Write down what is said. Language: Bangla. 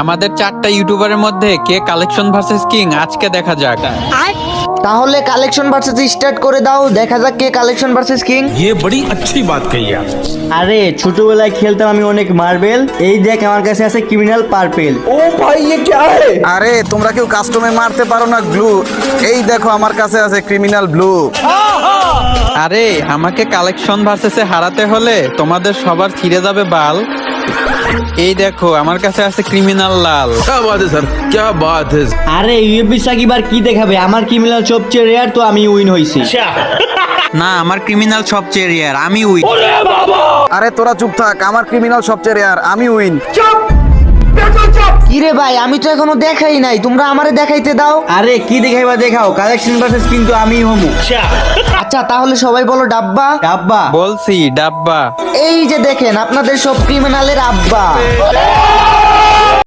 আমাদের 4টা ইউটিউবারের মধ্যে কে কালেকশন ভার্সেস কিং আজকে দেখা যাক। তাহলে কালেকশন ভার্সেস স্টার্ট করে দাও, দেখা যাক কে কালেকশন ভার্সেস কিং। ये बड़ी अच्छी बात कही आप। আরে ছোটবেলায় খেলতাম আমি অনেক মার্বেল, এই দেখ আমার কাছে আছে ক্রিমিনাল পার্পেল। আরে তোমরা কেউ কাস্টমে মারতে পারো না গ্লু, এই দেখো আমার কাছে আছে ক্রিমিনাল ব্লু। আরে আমাকে কালেকশন ভার্সেসে হারাতে হলে তোমাদের সবার ছিঁড়ে যাবে বাল। এই দেখো আমার কাছে আছে ক্রিমিনাল লাল। क्या बात है सर, क्या बात है। আরে ইউএফবি সাকিব আর কি দেখাবে, আমার ক্রিমিনাল সবচেয়ে রেয়ার, তো আমি উইন হইছি। না, আমার ক্রিমিনাল সবচেয়ে রেয়ার, আমি উইন। আরে তোরা চুপ থাক, আমার ক্রিমিনাল সবচেয়ে রেয়ার, আমি উইন। কিরে ভাই, আমি তো এখনো দেখাই নাই, তোমরা আমারে দেখাইতে দাও। আরে কি দেখাইবা দেখাও, কালেকশন ভার্সেস কিন্তু আমি হমু। আচ্ছা তাহলে সবাই বলো ডাব্বা। ডাব্বা বলছি ডাব্বা। এই যে দেখেন আপনাদের সব ক্রিমিনালের আব্বা।